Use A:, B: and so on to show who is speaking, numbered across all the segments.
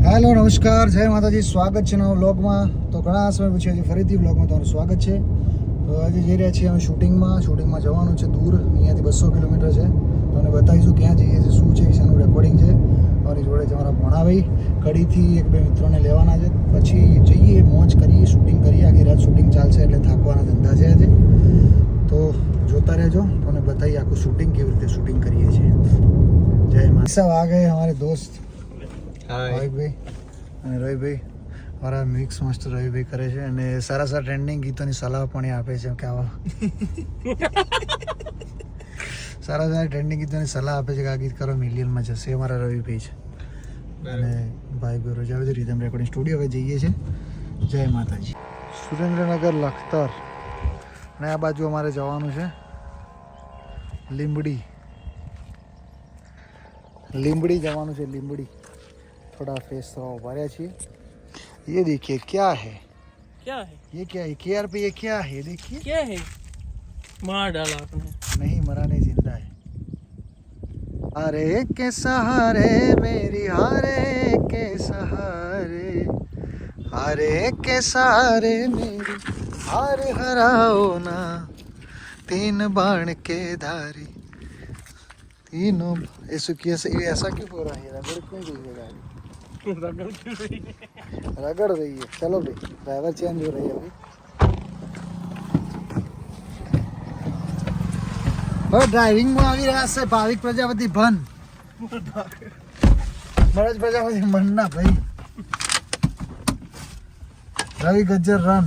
A: Hello નમસ્કાર, જય માતાજી. સ્વાગત છે નવા વ્લોગમાં. તો ઘણા સમય પછી આજે ફરીથી વ્લોગમાં તમારું સ્વાગત છે. તો આજે જઈ રહ્યા છીએ અમે શૂટિંગમાં જવાનું છે દૂર, અહીંયાથી 200 કિલોમીટર છે. તમને બતાવીશું ક્યાં જઈએ છીએ, શું છે, શાનું રેકોર્ડિંગ છે. અમારી જોડે છે અમારા ભણાભાઈ, કડીથી એક બે મિત્રોને લેવાના છે. પછી જઈએ, મોજ કરીએ, શૂટિંગ કરીએ. આખી રાત શૂટિંગ ચાલશે એટલે થાકવાના ધંધા છે આજે. તો જોતા રહેજો, તમને બતાવીએ આખું શૂટિંગ કેવી રીતે શૂટિંગ કરીએ છીએ. જય માતા. આ ગયે हमारे दोस्त ભાઈ અને રવિભાઈ. મારા મિક્સ માસ્ટર રવિભાઈ કરે છે અને સારા સારા ટ્રેન્ડિંગ ગીતોની સલાહ પણ એ આપે છે કે આવા સારા સારા ટ્રેન્ડિંગ ગીતોની સલાહ આપે છે કે આ ગીત કરો મિલિયનમાં જશે. અમારા રવિભાઈ છે અને ભાઈ રોજ આવે છે રીધમ રેકોર્ડિંગ સ્ટુડિયો. હવે જઈએ છીએ. જય માતાજી. સુરેન્દ્રનગર લખતર અને આ બાજુ અમારે જવાનું છે લીંબડી જવાનું છે. લીંબડી थोड़ा फेस थोड़ा उभारे चाहिए. ये देखिए क्या है ये क्या है केआर पे, ये क्या है देखिए.
B: क्या है? मार डाला आपने.
A: नहीं मरा नहीं, जिंदा है. हारे के सहारे मेरी, हारे के सहारे, हारे के सहारे मेरी, हार हराओ ना. तीन बाण के धारी, तीनों ऐसा क्यों हो रहा है? रगड़ क्यों गई है गाड़ी? रगड़ रही है. चलो भाई, ड्राइवर चेंज हो रही है अभी. હવે ડ્રાઇવિંગમાં આવી રહ્યા છે ભાવિક પ્રજાપતિ ભન, મનોજ પ્રજાપતિ મનના ભાઈ, રવિ ગજ્જર રન.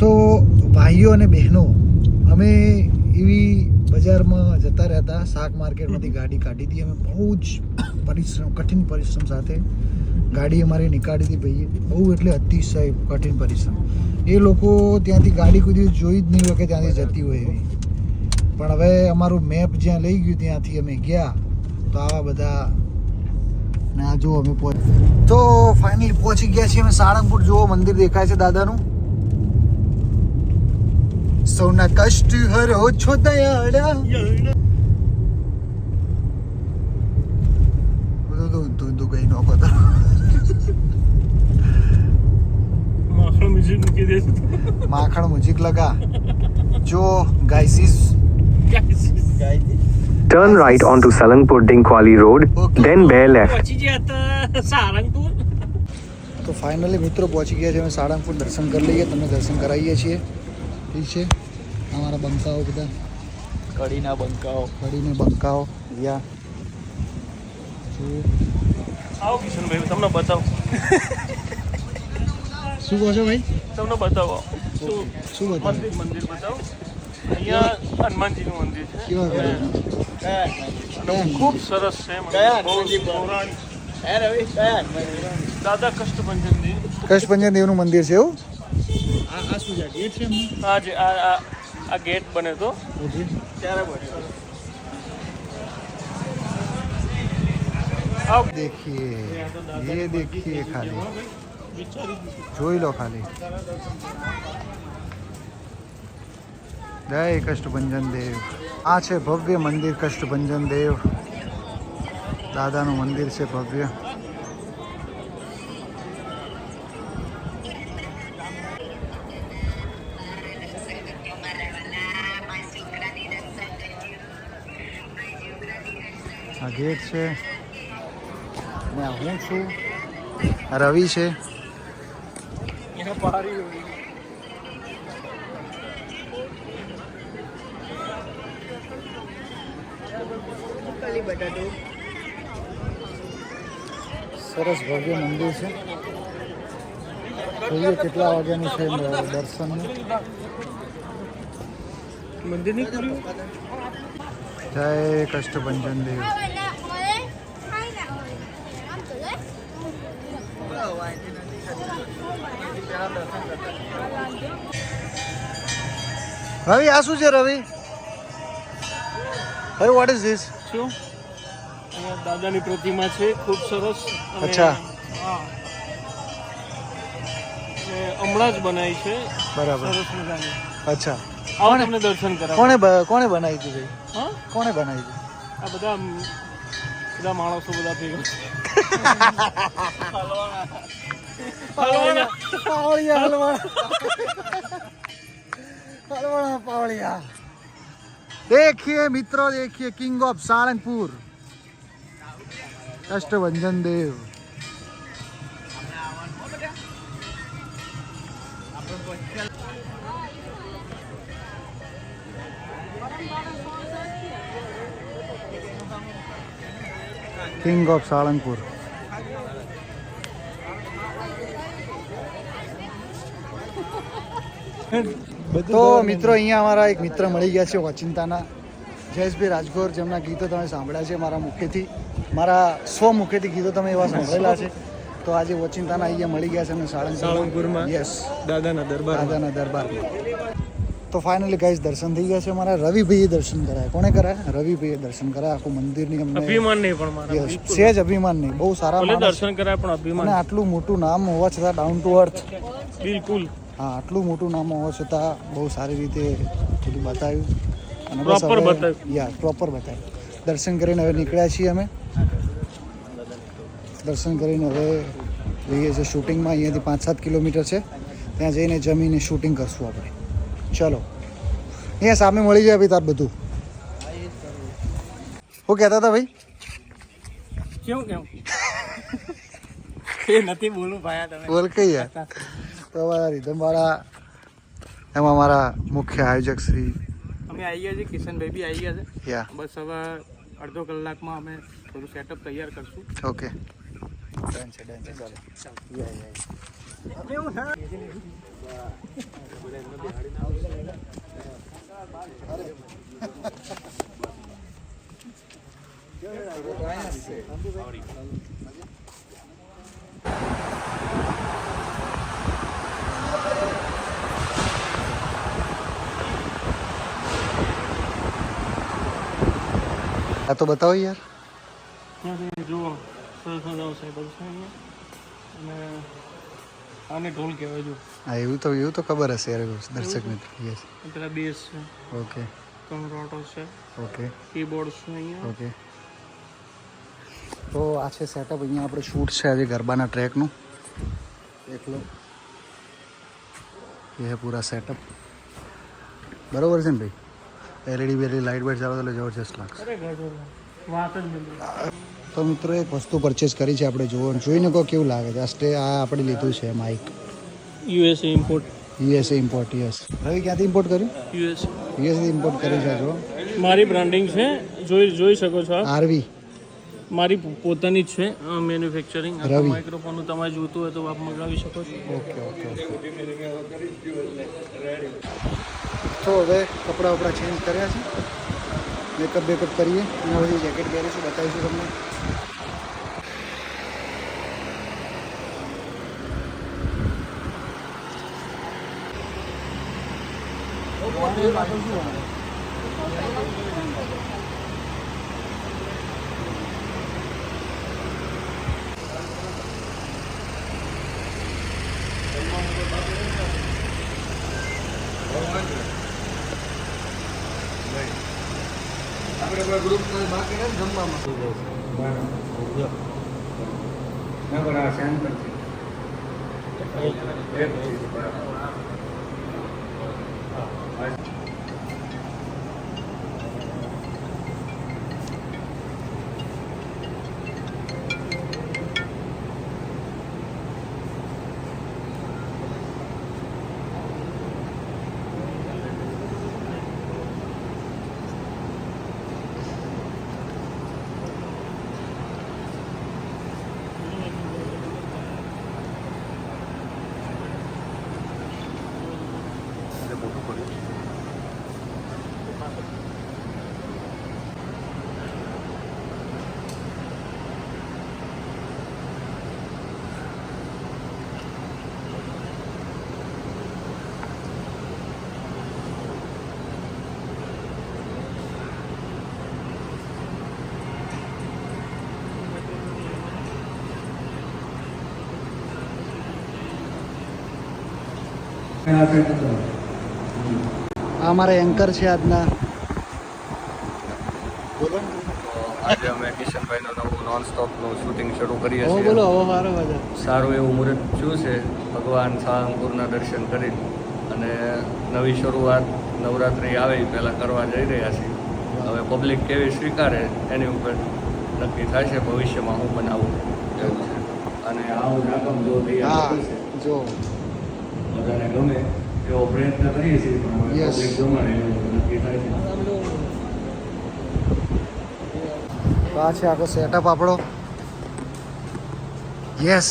A: તો ભાઈઓ અને બહેનો, અમે એવી બજારમાં જતા રહેતા, શાક માર્કેટમાંથી ગાડી કાઢી હતી અમે. બહુ જ કઠિન પરિશ્રમ સાથે ગાડી અમારી નીકાળી હતી ભાઈએ. બહુ એટલે અતિશય કઠિન પરિશ્રમ. એ લોકો ત્યાંથી ગાડી કોઈ દિવસ જોઈ જ નહીં હોય કે ત્યાંથી જતી હોય એવી. પણ હવે અમારું મેપ જ્યાં લઈ ગયું ત્યાંથી અમે ગયા તો આવા બધા ને આ જો અમે તો ફાઇનલી પહોંચી ગયા છીએ અમે સાળંગપુર. જુઓ મંદિર દેખાય છે દાદાનું. સૌના કષ્ટ હરો છો દયાળા. બધું ગઈ નો પતા. માખણ મ્યુઝિક લગા. જો ગાઈસીસ.
C: Turn right onto Salangpur Dinkwali Road, then bear left.
A: તો ફાઇનલી મિત્રો પહોંચી ગયા છે અમે સાળંગપુર. દર્શન કરી લઈએ, તમને દર્શન કરાવીએ છીએ. ઠીક છે. અમારા બંકાઓ બધા, કડીને બંકાઓ યા.
B: આવો કિશનભાઈ, તમને બતાવો.
A: શું કહો છો ભાઈ?
B: તમને બતાવો.
A: શું બતાવો?
B: મંદિર બતાવો. અહીંયા હનુમાનજીનું મંદિર છે.
A: કેવા
B: ખૂબ સરસ છે. દાદા
A: કષ્ટભંજન દેવનું મંદિર છે એવું? આ શું છે? ગેટ છે?
B: આ ગેટ બને તો ત્યારે બન્યો.
A: देखिए, ये देखिए, खाली જોઈ લો ખાલી. જય કષ્ટભંજન દેવ. આ છે ભવ્ય મંદિર કષ્ટભંજન દેવ દાદાનું મંદિર છે ભવ્ય. આ ગેટ છે ને આ હું છું, આ રવિ છે. સરસ ભવ્ય મંદિર છે. જોઈએ કેટલા વાગ્યાનું છે દર્શનનું.
B: મંદિર નહીં ખુલ્યું.
A: જય કષ્ટભંજન દેવ. રવિ આ શું છે? રવિ વોટ ઇઝ ધીસ?
B: શું? દાદાની પ્રતિમા છે, ખૂબ સરસ.
A: અચ્છા.
B: હમણાં જ બનાવી છે,
A: બરાબર.
B: સરસ મજાની.
A: અચ્છા.
B: આવો તમને દર્શન કરાવો.
A: કોણે બનાવી હતી ભાઈ?
B: હા,
A: કોણે બનાવી હતી?
B: આ બધા માણસો બધા ભેગા
A: पावड़िया देखिए मित्रों, देखिए king of Sarangpur Kashtabhanjan Dev. King of Sarangpur. તો મિત્રો અહીંયા અમારા એક મિત્ર મળી ગયા છે ઓચિંતાના, જયેશભાઈ રાજગોર, જેમના ગીતો તમે સાંભળ્યા છે મારા મુખેથી, મારા મુખેથી ગીતો તમે એવા સાંભળેલા છે. તો આજે ઓચિંતાના અહીંયા મળી ગયા છે અમને
B: સાળંગપુરમાં.
A: યસ,
B: દાદાના
A: દરબાર. તો ફાઇનલી ગાઈસ દર્શન થઈ ગયા છે અમારા. રવિભાઈએ દર્શન કરાયા. કોણે કરાયા? રવિભાઈએ દર્શન કરાયા. આખું મંદિરની અમને
B: અભિમાન નહીં પણ મારા
A: યસ, સહેજ અભિમાન નહીં, બહુ સારા
B: ભલે
A: માણસ.
B: દર્શન કરાય પણ અભિમાન
A: અને આટલું મોટું નામ હોવા છતાં ડાઉન ટુ અર્થ.
B: બિલકુલ.
A: હા, આટલું મોટું નામ હોવા છતાં બહુ સારી રીતે બધું બતાવ્યું અને
B: Proper બતાવ્યું.
A: પ્રોપર બતાવ્યું. દર્શન કરીને હવે નીકળ્યા છીએ અમે. દર્શન કરીને હવે જઈએ છીએ શૂટિંગમાં. અહીંયાથી 5-7 કિલોમીટર છે, ત્યાં જઈને જમીને શૂટિંગ કરશું આપણે. ચલો, અહીંયા સામે મળી જાય ભાઈ તાર બધું. શું કહેતા હતા ભાઈ?
B: કેમ એ નથી બોલું ભાઈ તમે.
A: બોલ કઈ યાર. તો અમારા રીધમવાળા, એમાં અમારા મુખ્ય આયોજક શ્રી
B: અમે આવી ગયા છે, કિશનભાઈ બી આવી ગયા છે.
A: યા
B: બસ હવે અડધો કલાકમાં અમે થોડું સેટઅપ તૈયાર કરશું.
A: ઓકે, ડન છે ચાલો. આ તો બતાવો યાર.
B: જુઓ, સરસ મજાનું સેટઅપ છે અહીંયા. અને આને ઢોલ કહેવાય. જો
A: હા, એવું તો ખબર હશે યાર દર્શક મિત્રો. યસ,
B: પેલા બેસ છે,
A: ઓકે
B: કમરોટો છે,
A: ઓકે
B: કીબોર્ડ છે અહીંયા.
A: ઓકે. તો આ છે સેટઅપ. અહીંયા આપણે શૂટ છે આજે ગરબાના ટ્રેકનું. દેખ લો, એ હે પૂરા સેટઅપ. બરોબર છે ને ભાઈ? એલઈડી બેલડી લાઇટ બાઇટ ચાલો એટલે જબરજસ્ત લાગશે.
B: વાત જ નહીં.
A: તો મિત્રો એક વસ્તુ પરચેસ કરી છે આપણે. જોઈને કહો કેવું લાગે છે. આ આપણે લીધું છે mic,
B: USA import.
A: USA import. Yes. Ravi ક્યાંથી ઇમ્પોર્ટ કર્યું? યુએસથી ઇમ્પોર્ટ કરી છે. જો
B: મારી બ્રાન્ડિંગ છે, જોઈ શકો છો આપ.
A: આરવી
B: મારી પોતાની જ છે મેન્યુફેક્ચરિંગ.
A: રવિ.
B: માઇક્રોફોનનું તમારે જોતું હોય તો આપ મંગાવી શકો છો.
A: ઓકે. તો હવે કપડાં વપડા ચેન્જ કર્યા છે, મેકઅપ બેકઅપ કરીએ, એના પછી જેકેટ પહેરીશું, બતાવીશું તમને. આપણે ગ્રુપ બાકી નથી જમવામાં. આ અમારા એન્કર છે આજના. બોલો
D: આજે અમે કિશનભાઈનું નવું નોન સ્ટોપનું શૂટિંગ શરૂ કરીએ
A: હવે
D: છીએ.
A: બોલો હવે મારો બધા
D: સારું એવું મુહૂર્ત થયું છે ભગવાન સાળંગપુરના દર્શન કરી અને નવી શરૂઆત નવરાત્રિ આવે એ પહેલાં કરવા જઈ રહ્યા છીએ. હવે પબ્લિક કેવી સ્વીકારે એની ઉપર નક્કી થાય છે ભવિષ્યમાં હું બનાવું એવું છે. અને આવું રકમ જો તૈયાર
A: હા
D: કરશે
A: જો
D: બધાને ગમે એવો પ્રયત્ન કરીએ છીએ પણ હવે
A: Yes.
D: પબ્લિક જમાડે એવું નક્કી થાય છે.
A: તો આ છે આખો સેટઅપ આપણો. યસ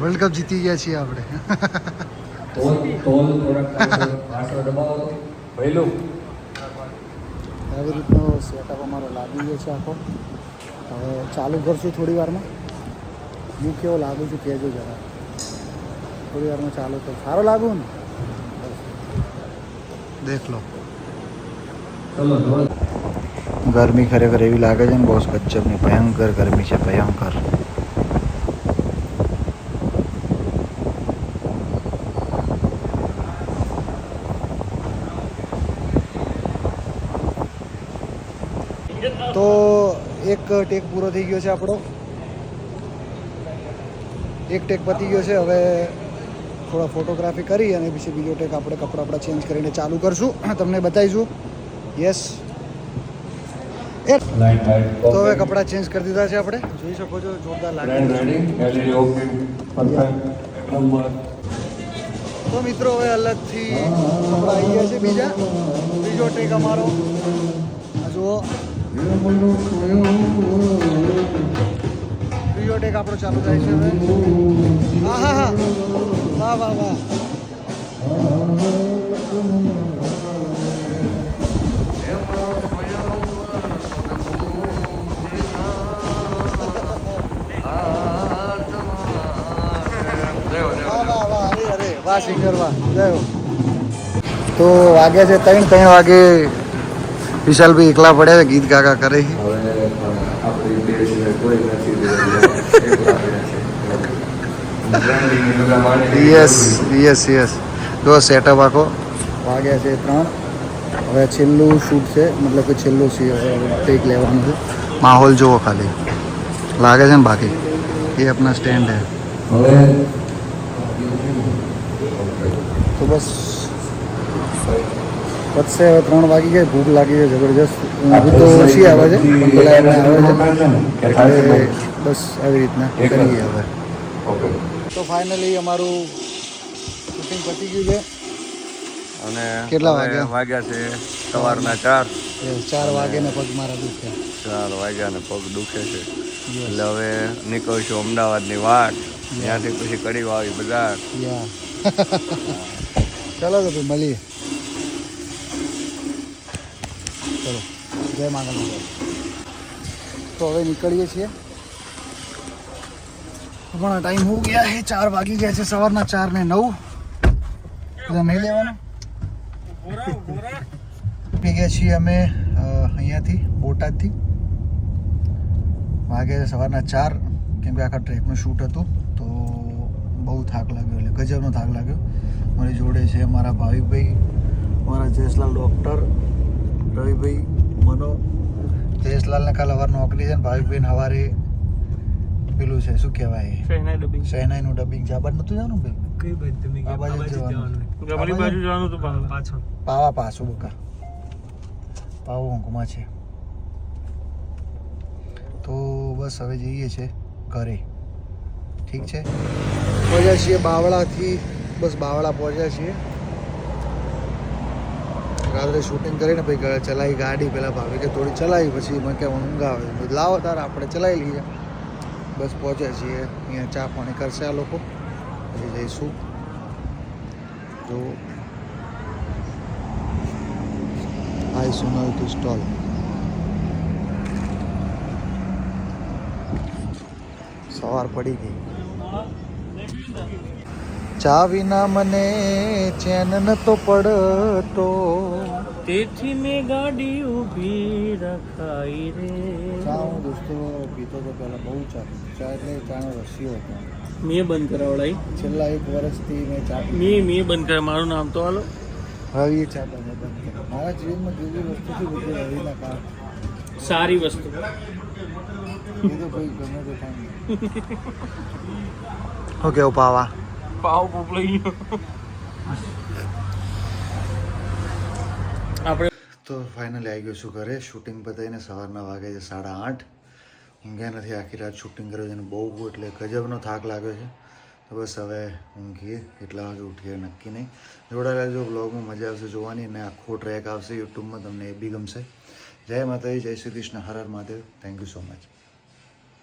A: વર્લ્ડ કપ જીતી ગયા છીએ આપણે.
D: તોલ થોડાક પાછળ દબાવો તો પહેલું
A: આવી રીતનો સેટઅપ અમારો લાગી ગયો છે આખો. હવે ચાલુ કરશું થોડી વારમાં. હું કેવો લાગુ છું કહેજો જરા. થોડી વારમાં ચાલુ કર. સારો લાગુ ને દેખ લો.
D: ચલો ધોલ
A: ગરમી ખરેખર એવી લાગે છે ને બહુ ગજબની ભયંકર ગરમી છે ભયંકર. તો એક ટેક પૂરો થઈ ગયો છે આપણો. એક ટેક પતી ગયો છે. હવે થોડા ફોટોગ્રાફી કરી અને પછી બીજો ટેક આપણે કપડાં આપણા ચેન્જ કરીને ચાલુ કરશું. તમને બતાવીશું. યસ તો હવે કપડાં ચેન્જ કરી દીધા છે આપણે. જોઈ શકો છો જોરદાર લાગે છે. તો મિત્રો હવે અલગથી કપડાં આવી ગયા છે બીજા. બીજો ટેક અમારો આ જુઓ. બીજો ટેક આપણો ચાલુ થાય છે હવે. હા હા હા વાહ વાહ વાહ. વાહ વાહ વાહ. અરે અરે વાહ સિંગર વાહ. જય હો. તો વાગ્યા છે 3 વાગે. વિશાલભાઈ એકલા પડ્યા છે ગીત ગાગા કરે છે.
D: હવે આપણી દેશને કોઈ નથી
A: યસ યસ યસ. જો સેટઅપ આખો. વાગ્યા છે 3. હવે છેલ્લું શૂટ છે મતલબ કે છેલ્લું ટેક લેવાનું છે. માહોલ જુઓ ખાલી લાગે છે ને બાકી એ આપના સ્ટેન્ડ હે.
D: હવે
A: તો બસ પતશે. હવે 3 વાગી ગયા. ભૂખ લાગી છે જબરજસ્ત. ઊંઘ તો ઓછી આવે છે પણ પેલા એમને આવે છે એટલે બસ આવી રીતના કરીએ હવે. તો ફાઇનલી અમારું શૂટિંગ પતી ગયું છે.
D: અને
A: કેટલા
D: હવે
A: વાગ્યા?
D: વાગ્યા છે સવારના 4.
A: 4 વાગે ને પગ મારા દુખે.
D: 4 વાગ્યા ને પગ દુખે છે
A: Yes.
D: એટલે હવે નીકળશું અમદાવાદની વાટ. ત્યાંથી પછી કડી વાવી બજાર.
A: યા ચલો તો ભાઈ મળીએ. ચલો જય માંગલ. તો હવે નીકળીએ છીએ. પણ ટાઈમ હો ગયા છે 4 વાગી ગયા છે. સવારના 4:09. બધા નહીં લેવાનું. પી ગયા છીએ અમે અહીંયાથી બોટાદથી. વાગ્યા છે સવારના 4. કેમ કે આખા ટ્રેકનું શૂટ હતું તો બહુ થાક લાગ્યો એટલે ગજબનો થાક લાગ્યો. મારી જોડે છે મારા ભાવિકભાઈ, મારા જયેશલાલ ડૉક્ટર, રવિભાઈ, મનો. જયેશલાલને કાલે સવાર નોકરી છે ને ભાવિકભાઈને સવારે પેલું છે શું કહેવાય શહેનાઈનું ડબિંગ છે. આ બાજુ નહોતું જવાનું ભાઈ?
B: કઈ બાજુ તમે
A: આ બાજુ જ જવાનું.
B: ગમલી બાજુ જવાનું તો પાછળ
A: પાવા પાછું બકા પાવો ઊંઘમાં છે. તો બસ હવે જઈએ છીએ ઘરે. ઠીક છે. પહોંચ્યા છીએ બાવળાથી. બસ બાવળા પહોંચ્યા છીએ. રાત્રે શૂટિંગ કરીને પછી ચલાવી ગાડી. પહેલાં ભાભી કે થોડી ચલાવી પછી મેં કે ઊંઘ આવે લાવો તારે આપણે ચલાવી લઈએ. બસ પહોંચ્યા છીએ. અહીંયા ચા પાણી કરશે આ લોકો પછી જઈશું. તો આઈ સોનલ ટુ સ્ટોલ. સવાર પડી ગઈ. ચા વિના મને ચેન નતો પડતો.
B: તેથી મેં ગાડી ઊભી રખાઈ રે.
A: ચા હું દોસ્તો પીતો તો પહેલાં બહુ ચા એટલે ચાનો રસ્સીઓ હતો.
B: મેં બંધ કરાવડાવી
A: છેલ્લા 1 વર્ષથી મેં ચા
B: મેં બંધ કરાવ. મારું નામ તો હાલો.
A: રવિએ ચા પીવાનું બંધ કર્યું. મારા જીવનમાં જેવી વસ્તુ છે બધી રવિના કારણે.
B: સારી વસ્તુ.
A: એ તો કોઈ ગમે તે થાય. ઓકે પાવા
B: પાવ પોપલાઈ ગયો. આપણે
A: તો ફાઇનલી આવી ગયો છું ઘરે. શૂટિંગ પતાવીને સવારના વાગે છે 8:30. ઊંઘ્યા નથી આખી રાત શૂટિંગ કર્યો છે અને બહુ એટલે ગજબનો થાક લાગ્યો છે. તો બસ હવે ઊંઘીએ. કેટલા વાગે ઉઠીએ નક્કી નહીં. જોડાયેલા જો બ્લોગમાં મજા આવશે જોવાની અને આખો ટ્રેક આવશે યુટ્યુબમાં, તમને એ બી ગમશે. જય માતાજી, જય શ્રી કૃષ્ણ, હર હર Mahadev. Thank you so much.